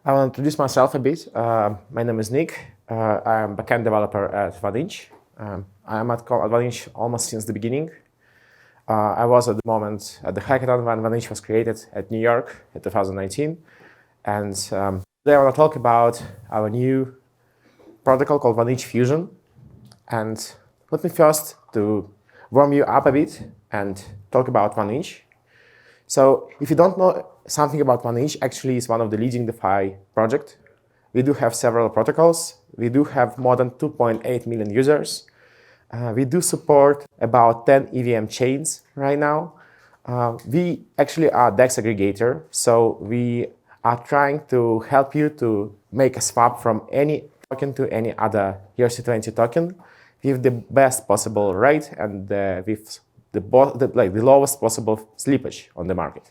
I will introduce myself a bit. My name is Nick. I'm a backend developer at Vaninch. I am at Vaninch almost since the beginning. I was at the moment at the hackathon when Vaninch was created at New York in 2019. And today I want to talk about our new protocol called Vaninch Fusion. And let me first to warm you up a bit and talk about Vaninch. So if you don't know something about Vaninch, actually it's one of the leading DeFi projects. We do have several protocols. We do have more than 2.8 million users. We do support about 10 EVM chains right now. We actually are DEX aggregator, so we are trying to help you to make a swap from any token to any other ERC20 token with the best possible rate and with the lowest possible slippage on the market.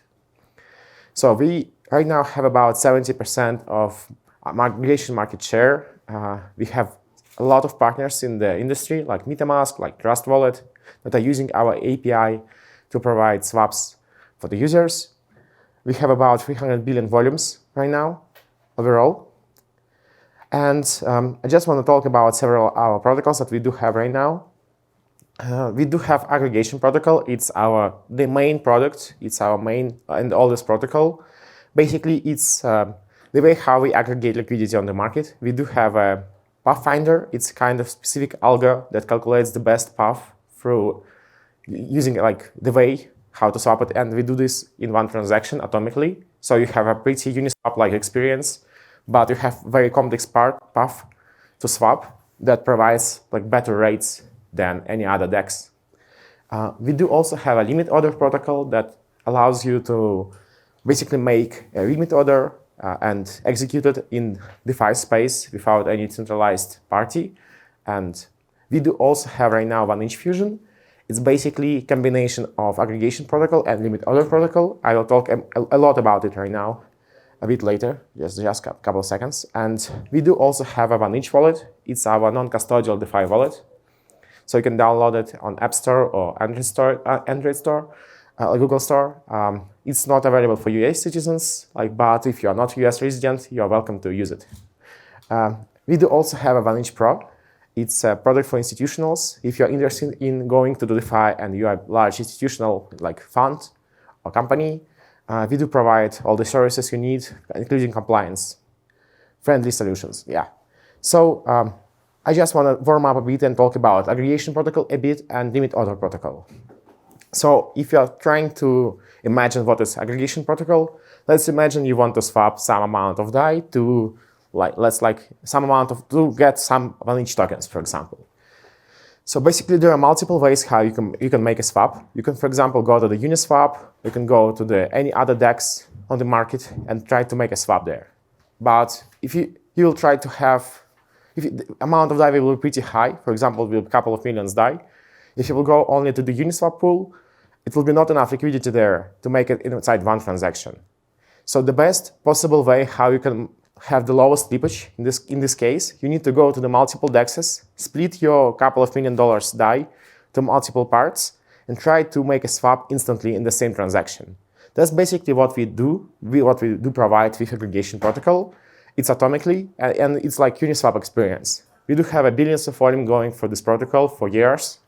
So we right now have about 70% of aggregation market share. We have a lot of partners in the industry, like MetaMask, like Trust Wallet, that are using our API to provide swaps for the users. We have about 300 billion volumes right now overall. And I just want to talk about several of our protocols that we do have right now. We do have Aggregation Protocol. It's the main product. It's our main and oldest protocol. Basically, it's the way how we aggregate liquidity on the market. We do have a path finder. It's kind of specific algo that calculates the best path through using like the way how to swap it. And we do this in one transaction atomically. So you have a pretty Uniswap-like experience, but you have very complex path to swap that provides like better rates than any other DEX. We do also have a limit order protocol that allows you to basically make a limit order and execute it in DeFi space without any centralized party. And we do also have right now Vaninch Fusion. It's basically a combination of Aggregation Protocol and limit order protocol. I will talk a lot about it right now, a bit later, just a couple of seconds. And we do also have a Vaninch wallet. It's our non-custodial DeFi wallet. So you can download it on App Store or Android Store, Google Store. It's not available for US citizens, but if you are not a US resident, you are welcome to use it. We do also have a Vaninch Pro. It's a product for institutionals. If you're interested in going to the DeFi and you are a large institutional fund or company, we do provide all the services you need, including compliance-friendly solutions. Yeah. So I just want to warm up a bit and talk about Aggregation Protocol a bit and Limit Order Protocol. So if you're trying to imagine what is Aggregation Protocol, let's imagine you want to swap some amount of DAI to to get some Vaninch tokens, for example. So basically there are multiple ways how you can make a swap. You can, for example, go to the Uniswap. You can go to any other DEX on the market and try to make a swap there. But if you will try to have if the amount of DAI will be pretty high, for example, with a couple of millions DAI, if you will go only to the Uniswap pool, it will be not enough liquidity there to make it inside one transaction. So the best possible way how you can have the lowest slippage in this case, you need to go to the multiple DEXs, split your couple of $1 million DAI to multiple parts, and try to make a swap instantly in the same transaction. That's basically what we do. What we do provide with Aggregation Protocol. It's atomically, and it's like Uniswap experience. We do have billions of volume going for this protocol for years.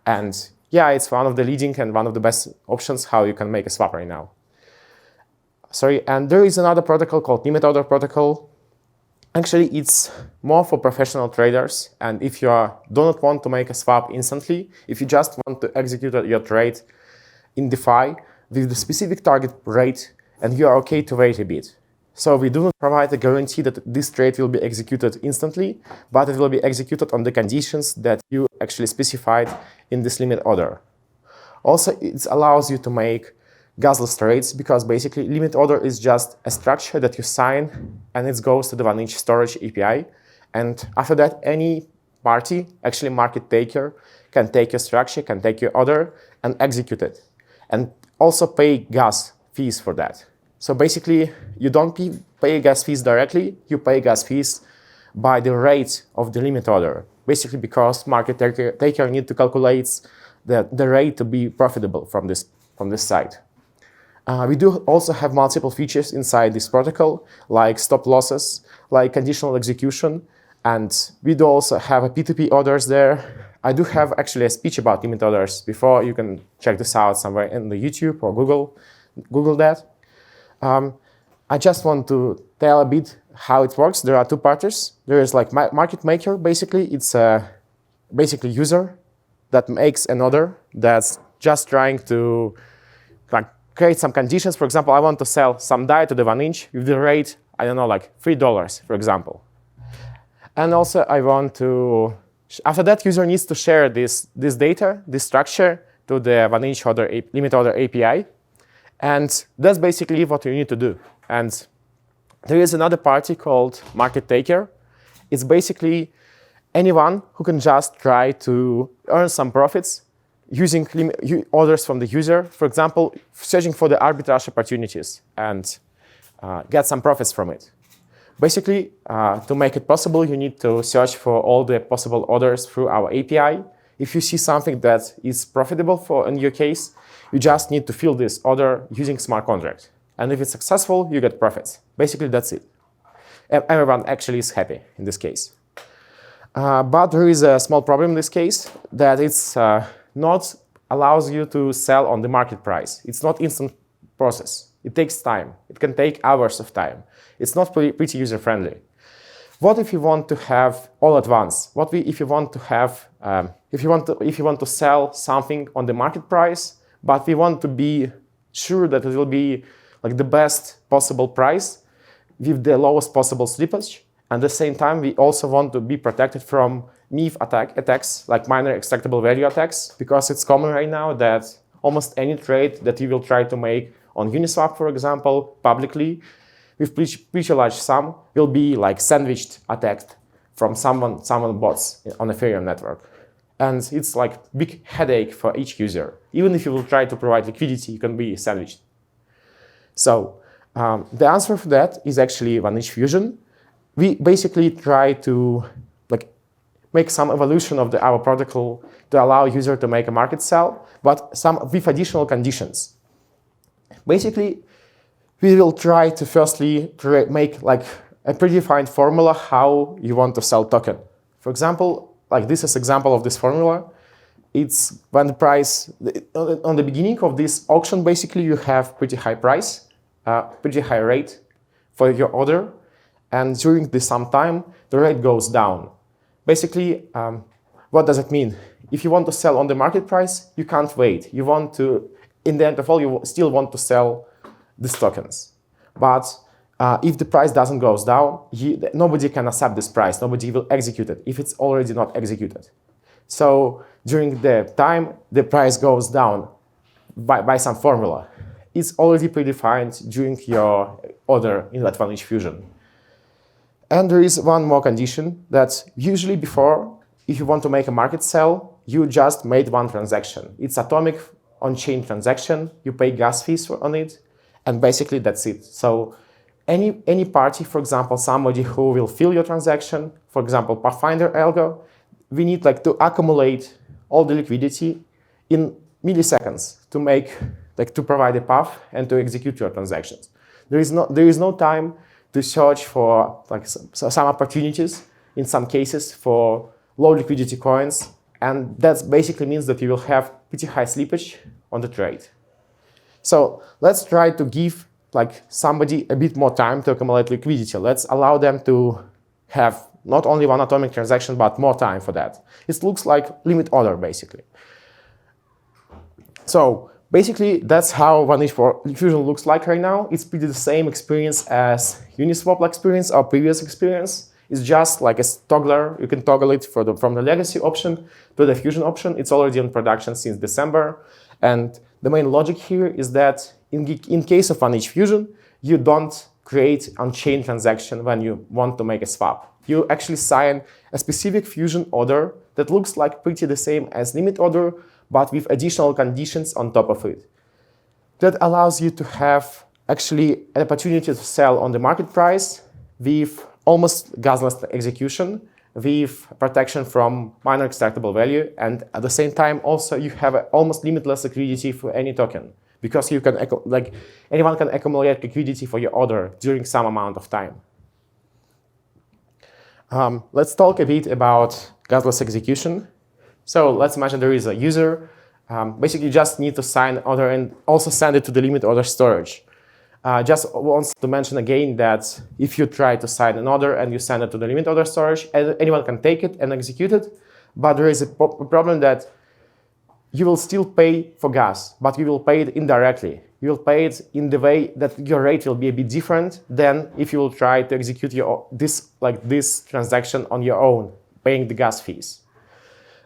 And yeah, it's one of the leading and one of the best options how you can make a swap right now. And there is another protocol called Limit Order Protocol. Actually, it's more for professional traders. And if you do not want to make a swap instantly, if you just want to execute your trade in DeFi with the specific target rate, and you are okay to wait a bit. So we do not provide a guarantee that this trade will be executed instantly, but it will be executed on the conditions that you actually specified in this limit order. Also, it allows you to make gasless trades because basically limit order is just a structure that you sign and it goes to the Vaninch storage API. And after that, any party, actually market taker, can take your structure, can take your order and execute it. And also pay gas fees for that. So basically, you don't pay gas fees directly, you pay gas fees by the rate of the limit order. Basically because market taker need to calculate the rate to be profitable from this side. We do also have multiple features inside this protocol, like stop losses, like conditional execution, and we do also have a P2P orders there. I do have actually a speech about limit orders before. You can check this out somewhere in the YouTube or Google that. I just want to tell a bit how it works. There are two parties. There is like market maker, basically. It's a basically user that makes an order that's just trying to like create some conditions. For example, I want to sell some DAI to the 1 inch with the rate, I don't know, like $3, for example. And also I want to, after that, user needs to share this data, this structure, to the 1 inch limit order API. And that's basically what you need to do. And there is another party called market taker. It's basically anyone who can just try to earn some profits using orders from the user. For example, searching for the arbitrage opportunities and get some profits from it. Basically, to make it possible, you need to search for all the possible orders through our API. If you see something that is profitable in your case, you just need to fill this order using smart contract. And if it's successful, you get profits. Basically, that's it. Everyone actually is happy in this case. But there is a small problem in this case, that it's not allows you to sell on the market price. It's not instant process. It takes time. It can take hours of time. It's not pretty user-friendly. What if you want to have all at once? If you want to have if you want to sell something on the market price, but we want to be sure that it will be like the best possible price with the lowest possible slippage. At the same time, we also want to be protected from MIF attacks, like minor extractable value attacks, because it's common right now that almost any trade that you will try to make on Uniswap, for example, publicly, with pretty large sum, will be like sandwiched, attacked from someone bots on Ethereum network. And it's like big headache for each user. Even if you will try to provide liquidity, you can be sandwiched. So the answer for that is actually 1 inch fusion. We basically try to like make some evolution of our protocol to allow user to make a market sell, but with additional conditions. Basically, we will try to firstly make like a predefined formula how you want to sell token. For example, like this is example of this formula. It's when the price, on the beginning of this auction, basically you have pretty high price, pretty high rate for your order. And during some time, the rate goes down. Basically, what does it mean? If you want to sell on the market price, you can't wait. You want to, in the end of all, you still want to sell these tokens. But if the price doesn't go down, nobody can accept this price. Nobody will execute it if it's already not executed. So during the time, the price goes down by some formula. It's already predefined during your order in that 1 inch fusion. And there is one more condition that usually before, if you want to make a market sell, you just made one transaction. It's atomic on-chain transaction. You pay gas fees on it, and basically that's it. So any party, for example, somebody who will fill your transaction, for example, Pathfinder algo, we need like to accumulate all the liquidity in milliseconds to make to provide a path and to execute your transactions. There is no time to search for like some opportunities in some cases for low liquidity coins, and that basically means that you will have pretty high slippage on the trade. So let's try to give like somebody a bit more time to accumulate liquidity. Let's allow them to have not only one atomic transaction, but more time for that. It looks like limit order, basically. So basically, that's how 1 inch fusion looks like right now. It's pretty the same experience as Uniswap experience, our previous experience. It's just like a toggler. You can toggle it from the legacy option to the fusion option. It's already in production since December. And the main logic here is that in case of 1 inch fusion, you don't create on-chain transaction when you want to make a swap. You actually sign a specific fusion order that looks like pretty the same as limit order, but with additional conditions on top of it. That allows you to have actually an opportunity to sell on the market price with almost godless execution, with protection from minor extractable value, and at the same time also you have almost limitless liquidity for any token, because you can anyone can accumulate liquidity for your order during some amount of time. Let's talk a bit about Godless Execution. So let's imagine there is a user. Basically, you just need to sign order and also send it to the limit order storage. Just wants to mention again that if you try to sign an order and you send it to the limit order storage, anyone can take it and execute it. But there is a problem that you will still pay for gas, but you will pay it indirectly. You will pay it in the way that your rate will be a bit different than if you will try to execute this transaction on your own, paying the gas fees.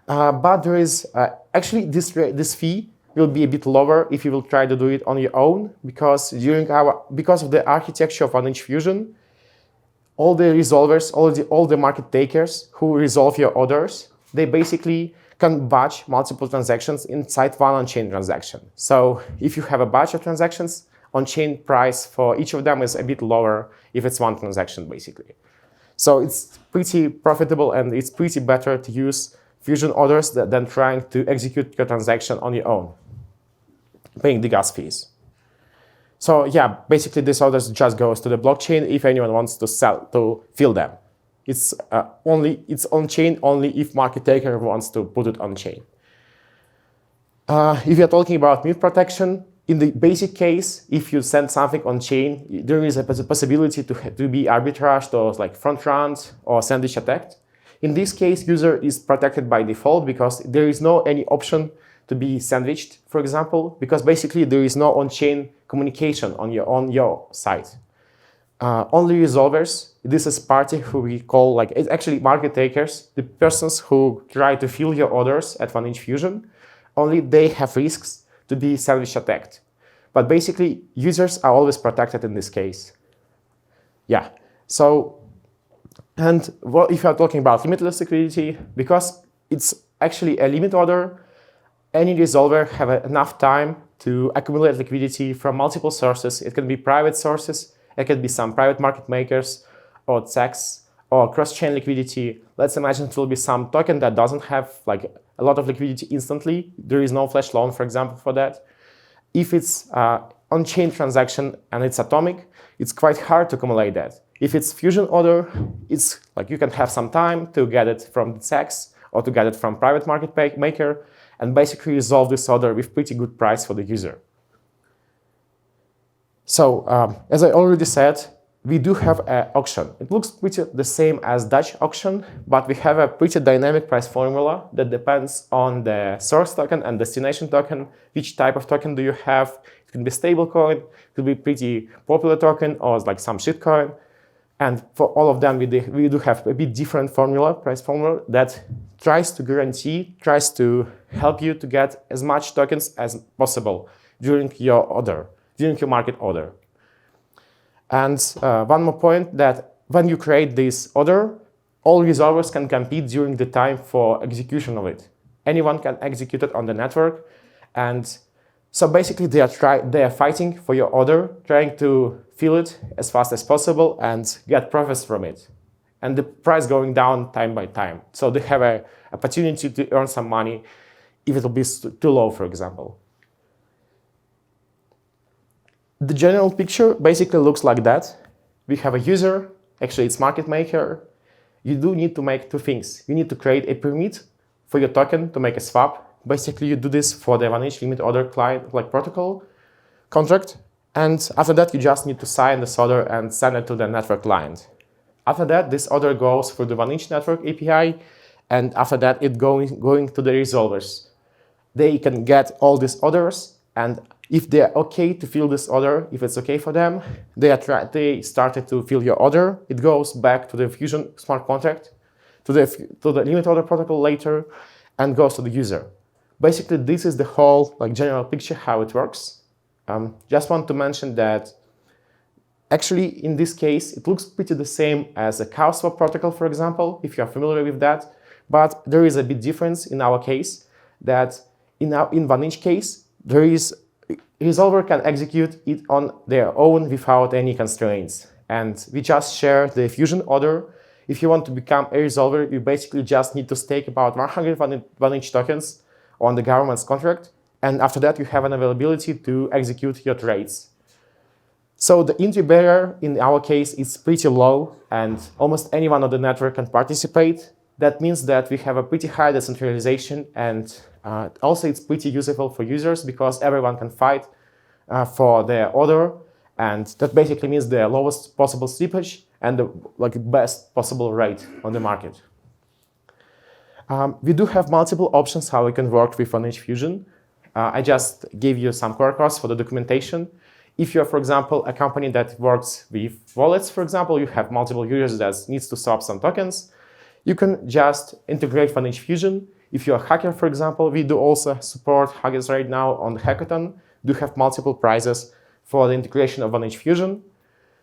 But there is actually this fee will be a bit lower if you will try to do it on your own, because of the architecture of 1inch Fusion, all the resolvers, all the market takers who resolve your orders, they basically can batch multiple transactions inside one on-chain transaction. So if you have a batch of transactions, on-chain price for each of them is a bit lower if it's one transaction, basically. So it's pretty profitable and it's pretty better to use Fusion orders than trying to execute your transaction on your own, paying the gas fees. So yeah, basically this orders just goes to the blockchain if anyone wants to fill them. It's on-chain only if market taker wants to put it on-chain. If you're talking about mute protection, in the basic case, if you send something on-chain, there is a possibility to be arbitraged or like front runned or sandwich attacked. In this case, user is protected by default because there is no any option to be sandwiched, for example, because basically there is no on-chain communication on your side. Only resolvers, this is party who we call it's actually market takers, the persons who try to fill your orders at 1inch Fusion, only they have risks to be sandwich attacked. But basically, users are always protected in this case. Yeah, so, and if you are talking about limitless liquidity, because it's actually a limit order, any resolver have enough time to accumulate liquidity from multiple sources. It can be private sources, it can be some private market makers, or CEX, or cross-chain liquidity. Let's imagine it will be some token that doesn't have a lot of liquidity instantly. There is no flash loan, for example, for that. If it's on-chain transaction and it's atomic, it's quite hard to accumulate that. If it's Fusion order, it's you can have some time to get it from the CEX or to get it from private market maker and basically resolve this order with pretty good price for the user. So, as I already said, we do have an auction. It looks pretty the same as Dutch auction, but we have a pretty dynamic price formula that depends on the source token and destination token. Which type of token do you have? It can be stablecoin, it could be pretty popular token, or some shitcoin. And for all of them, we do have a bit different price formula that tries to help you to get as much tokens as possible during your market order. And one more point, that when you create this order, all resolvers can compete during the time for execution of it. Anyone can execute it on the network. And so basically they are fighting for your order, trying to fill it as fast as possible and get profits from it. And the price going down time by time. So they have an opportunity to earn some money if it will be too low, for example. The general picture basically looks like that. We have a user, actually it's market maker. You do need to make two things. You need to create a permit for your token to make a swap. Basically, you do this for the 1inch limit order client protocol contract. And after that, you just need to sign this order and send it to the network client. After that, this order goes through the 1inch network API. And after that, it going to the resolvers. They can get all these orders, and if they're okay to fill this order, if it's okay for them, they started to fill your order. It goes back to the Fusion smart contract, to the limit order protocol later, and goes to the user. Basically, this is the whole general picture how it works. Just want to mention that actually in this case it looks pretty the same as a Kozlov protocol, for example, if you are familiar with that. But there is a bit difference in our case, that in 1inch case, there is resolver can execute it on their own without any constraints. And we just share the Fusion order. If you want to become a resolver, you basically just need to stake about 100 1inch tokens on the government's contract. And after that, you have an availability to execute your trades. So the entry barrier in our case is pretty low, and almost anyone on the network can participate. That means that we have a pretty high decentralization, and also it's pretty useful for users because everyone can fight for their order, and that basically means the lowest possible slippage and the best possible rate on the market. We do have multiple options how we can work with Vonage Fusion. I just gave you some core course for the documentation. If you're, for example, a company that works with wallets, for example, you have multiple users that needs to swap some tokens, you can just integrate Vonage Fusion. If you're a hacker, for example, we do also support hackers right now on the hackathon. Do have multiple prizes for the integration of Vonage Fusion.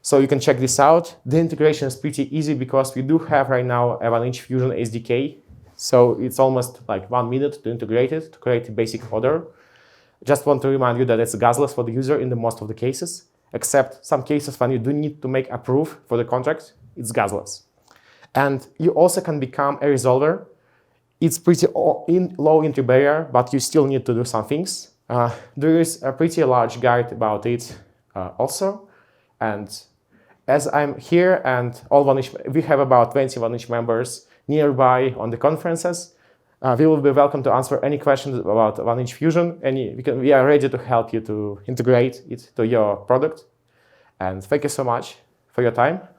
So you can check this out. The integration is pretty easy because we do have right now a Vonage Fusion SDK. So it's almost like 1 minute to integrate it, to create a basic order. Just want to remind you that it's godless for the user in the most of the cases, except some cases when you do need to make a proof for the contract, it's godless. And you also can become a resolver. It's pretty low entry barrier, but you still need to do some things. There is a pretty large guide about it also. And as I'm here and we have about 20 Vonage members nearby on the conferences, we will be welcome to answer any questions about Vonage Fusion. We are ready to help you to integrate it to your product. And thank you so much for your time.